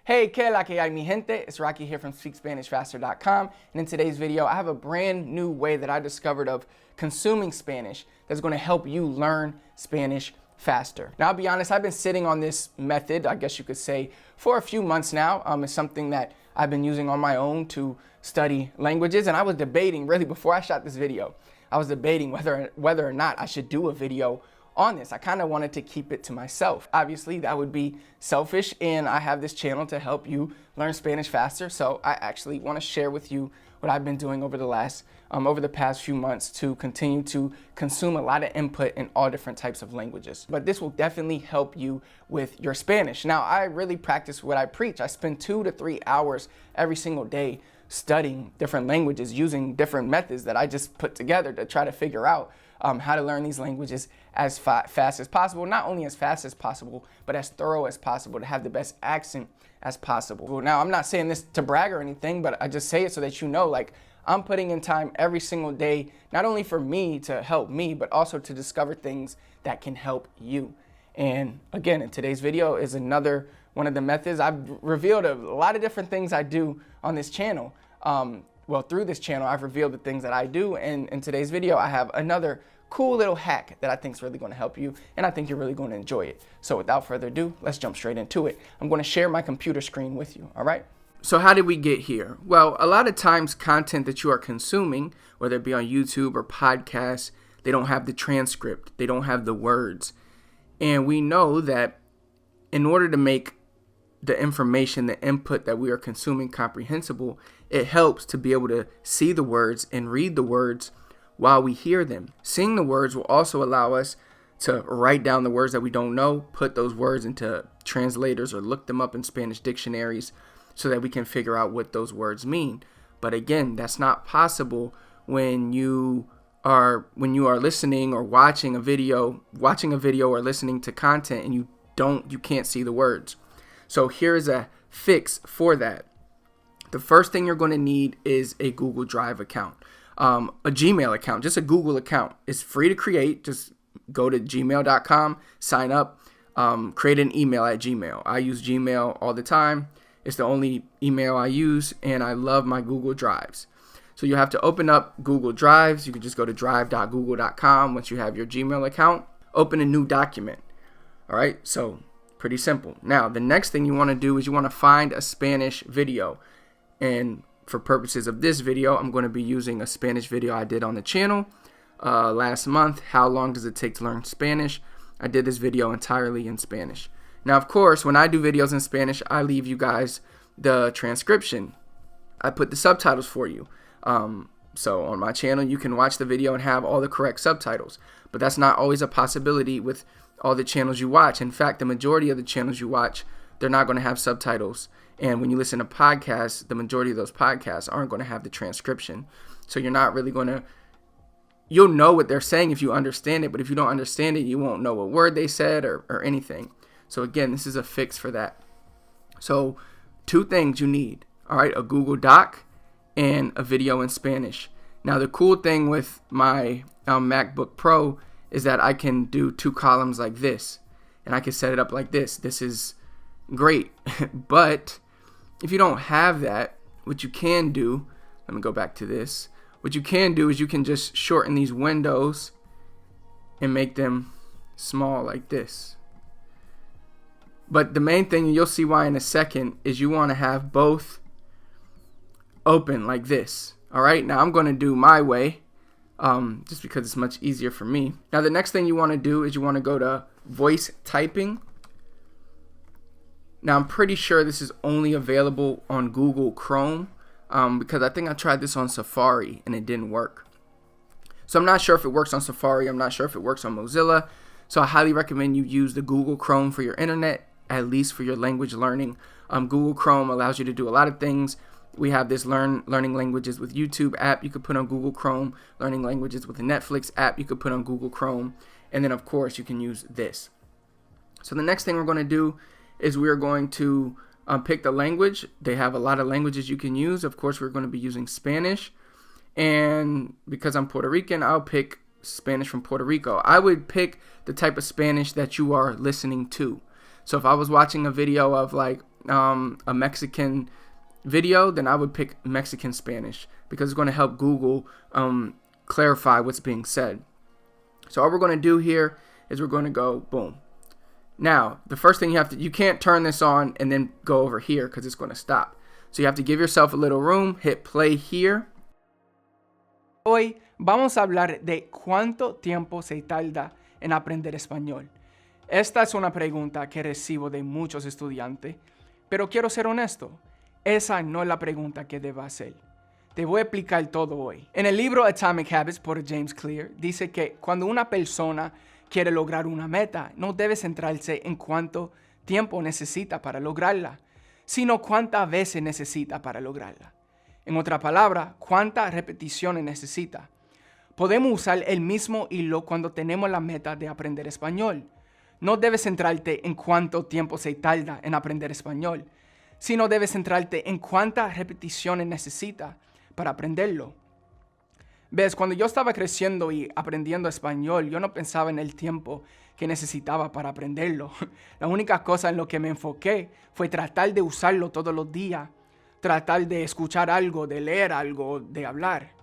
Hey, que la que hay mi gente? It's Rocky here from SpeakSpanishFaster.com, and in today's video, I have a brand new way that I discovered of consuming Spanish that's going to help you learn Spanish faster. Now, I'll be honest, I've been sitting on this method, I guess you could say, for a few months now. It's something that I've been using on my own to study languages, and I was debating, really, before I shot this video, I was debating whether or not I should do a video on this. I kind of wanted to keep it to myself. Obviously, that would be selfish, and I have this channel to help you learn Spanish faster. So I actually want to share with you what I've been doing over the past few months to continue to consume a lot of input in all different types of languages. But this will definitely help you with your Spanish. Now, I really practice what I preach. I spend 2 to 3 hours every single day studying different languages using different methods that I just put together to try to figure out how to learn these languages as fast as possible. Not only as fast as possible, but as thorough as possible, to have the best accent as possible. Now, I'm not saying this to brag or anything, but I just say it so that you know, like, I'm putting in time every single day, not only for me to help me, but also to discover things that can help you. And again, in today's video is another one of the methods. I've revealed a lot of different things I do on this channel. Well, through this channel, I've revealed the things that I do, and in today's video, I have another cool little hack that I think is really going to help you, and I think you're really going to enjoy it. So without further ado, let's jump straight into it. I'm going to share my computer screen with you, all right? So how did we get here? Well, a lot of times content that you are consuming, whether it be on YouTube or podcasts, they don't have the transcript, they don't have the words. And we know that in order to make the information, the input that we are consuming comprehensible, it helps to be able to see the words and read the words while we hear them. Seeing the words will also allow us to write down the words that we don't know, put those words into translators or look them up in Spanish dictionaries so that we can figure out what those words mean. But again, that's not possible when you are listening or watching a video or listening to content and you can't see the words. So here's a fix for that. The first thing you're going to need is a Google Drive account, a Gmail account, just a Google account. It's free to create. Just go to gmail.com, sign up, create an email at Gmail. I use Gmail all the time. It's the only email I use, and I love my Google Drives. So you have to open up Google Drives. You can just go to drive.google.com once you have your Gmail account. Open a new document. All right, so pretty simple. Now, the next thing you want to do is you want to find a Spanish video. And for purposes of this video, I'm going to be using a Spanish video I did on the channel last month. How long does it take to learn Spanish? I did this video entirely in Spanish. Now, of course, when I do videos in Spanish, I leave you guys the transcription. I put the subtitles for you. So on my channel, you can watch the video and have all the correct subtitles. But that's not always a possibility with all the channels you watch. In fact, the majority of the channels you watch, they're not going to have subtitles. And when you listen to podcasts, the majority of those podcasts aren't going to have the transcription. So you're not really going to, you'll know what they're saying if you understand it, but if you don't understand it, you won't know what word they said or anything. So again, this is a fix for that. So 2 things you need, all right, a Google Doc and a video in Spanish. Now, the cool thing with my MacBook Pro is that I can do 2 columns like this, and I can set it up like this. This is great, but if you don't have that, what you can do, let me go back to this. What you can do is you can just shorten these windows and make them small like this. But the main thing, and you'll see why in a second, is you want to have both open like this. All right, now I'm going to do my way just because it's much easier for me. Now, the next thing you want to do is you want to go to voice typing. Now, I'm pretty sure this is only available on Google Chrome because I think I tried this on Safari and it didn't work. So I'm not sure if it works on Safari. I'm not sure if it works on Mozilla. So I highly recommend you use the Google Chrome for your internet, at least for your language learning. Google Chrome allows you to do a lot of things. We have this learning languages with YouTube app you could put on Google Chrome, learning languages with the Netflix app you could put on Google Chrome, and then of course you can use this. So the next thing we're going to do is we're going to pick the language. They have a lot of languages you can use. Of course, we're going to be using Spanish, and because I'm Puerto Rican, I'll pick Spanish from Puerto Rico. I would pick the type of Spanish that you are listening to. So if I was watching a video of like a Mexican video, then I would pick Mexican Spanish because it's going to help Google clarify what's being said. So all we're going to do here is we're going to go boom. Now, the first thing you can't turn this on and then go over here because it's going to stop. So you have to give yourself a little room, hit play here. Hoy vamos a hablar de cuánto tiempo se tarda en aprender español. Esta es una pregunta que recibo de muchos estudiantes, pero quiero ser honesto, esa no es la pregunta que debo hacer. Te voy a explicar todo hoy. En el libro Atomic Habits por James Clear, dice que cuando una persona quiere lograr una meta, no debe centrarse en cuánto tiempo necesita para lograrla, sino cuántas veces necesita para lograrla. En otra palabra, cuántas repeticiones necesita. Podemos usar el mismo hilo cuando tenemos la meta de aprender español. No debes centrarte en cuánto tiempo se tarda en aprender español, sino debes centrarte en cuántas repeticiones necesita para aprenderlo. Ves, cuando yo estaba creciendo y aprendiendo español, yo no pensaba en el tiempo que necesitaba para aprenderlo. La única cosa en lo que me enfoqué fue tratar de usarlo todos los días, tratar de escuchar algo, de leer algo, de hablar.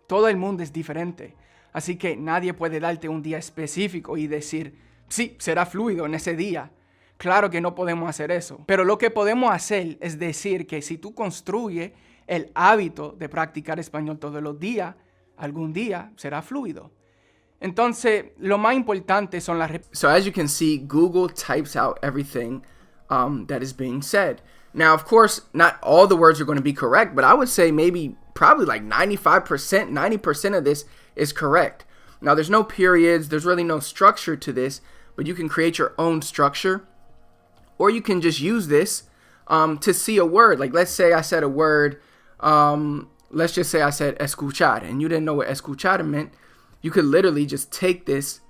Todo el mundo es diferente, así que nadie puede darte un día específico y decir, sí, será fluido en ese día. Claro que no podemos hacer eso, pero lo que podemos hacer es decir que si tú construyes el hábito de practicar español todos los días, algún día será fluido. Entonces, lo más importante son las repeticiones. So as you can see, Google types out everything that is being said. Now, of course, not all the words are going to be correct, but I would say probably like 95%, 90% of this is correct. Now, there's no periods, there's really no structure to this, but you can create your own structure, or you can just use this to see a word. Like, let's say I said a word, let's just say I said escuchar, and you didn't know what escuchar meant. You could literally just take this,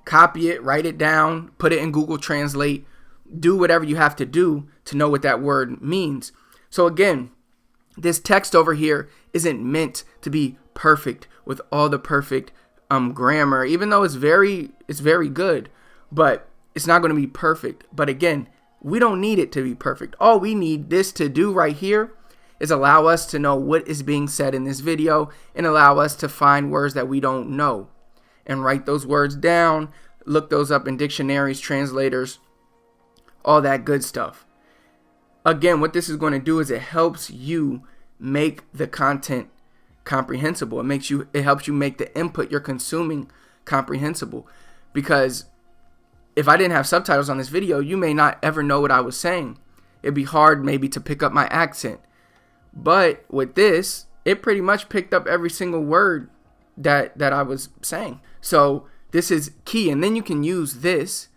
copy it, write it down, put it in Google Translate, do whatever you have to do to know what that word means. So again, this text over here isn't meant to be perfect with all the perfect grammar, even though it's very good, but it's not going to be perfect. But again, we don't need it to be perfect. All we need this to do right here is allow us to know what is being said in this video and allow us to find words that we don't know and write those words down, look those up in dictionaries, translators, all that good stuff. Again, what this is going to do is it helps you make the content comprehensible. It helps you make the input you're consuming comprehensible. Because if I didn't have subtitles on this video, you may not ever know what I was saying. It'd be hard maybe to pick up my accent. But with this, it pretty much picked up every single word that I was saying. So this is key. And then you can use this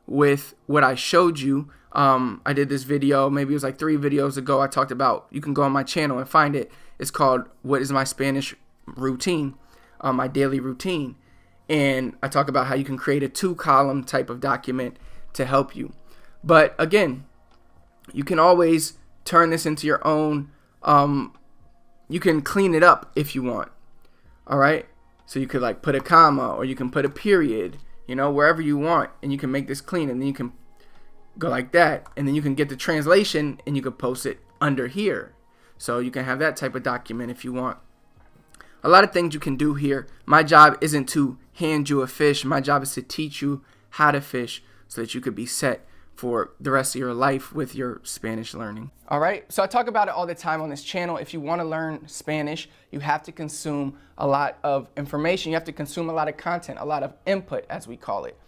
with what I showed you. I did this video, maybe it was like 3 videos ago. I talked about, you can go on my channel and find it. It's called What is My Spanish Routine, my daily routine. And I talk about how you can create a 2-column type of document to help you. But again, you can always turn this into your own, you can clean it up if you want. All right. So you could like put a comma or you can put a period, wherever you want, and you can make this clean, and then you can go like that, and then you can get the translation and you can post it under here. So you can have that type of document if you want. A lot of things you can do here. My job isn't to hand you a fish. My job is to teach you how to fish so that you could be set for the rest of your life with your Spanish learning. All right, so I talk about it all the time on this channel. If you want to learn Spanish, you have to consume a lot of information. You have to consume a lot of content, a lot of input, as we call it.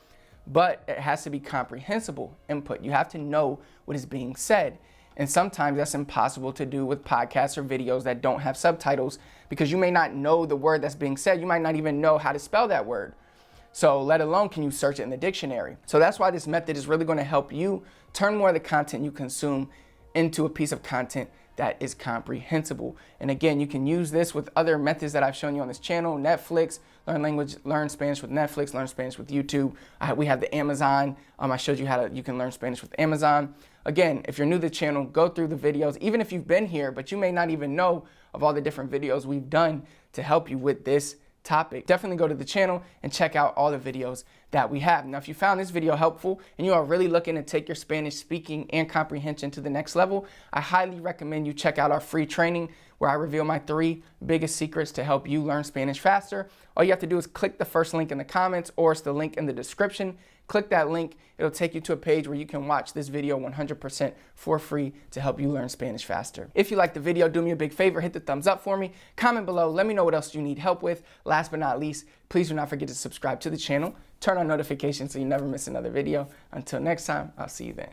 But it has to be comprehensible input. You have to know what is being said. And sometimes that's impossible to do with podcasts or videos that don't have subtitles because you may not know the word that's being said. You might not even know how to spell that word. So let alone can you search it in the dictionary. So that's why this method is really going to help you turn more of the content you consume into a piece of content that is comprehensible. And again, you can use this with other methods that I've shown you on this channel. Netflix, learn Spanish with Netflix, learn Spanish with YouTube. We have the Amazon. I showed you how you can learn Spanish with Amazon. Again, if you're new to the channel, go through the videos, even if you've been here, but you may not even know of all the different videos we've done to help you with this topic, definitely go to the channel and check out all the videos that we have. Now, if you found this video helpful and you are really looking to take your Spanish speaking and comprehension to the next level, I highly recommend you check out our free training where I reveal my 3 biggest secrets to help you learn Spanish faster. All you have to do is click the first link in the comments, or it's the link in the description. Click that link. It'll take you to a page where you can watch this video 100% for free to help you learn Spanish faster. If you liked the video, do me a big favor, hit the thumbs up for me. Comment below, let me know what else you need help with. Last but not least, please do not forget to subscribe to the channel. Turn on notifications so you never miss another video. Until next time, I'll see you then.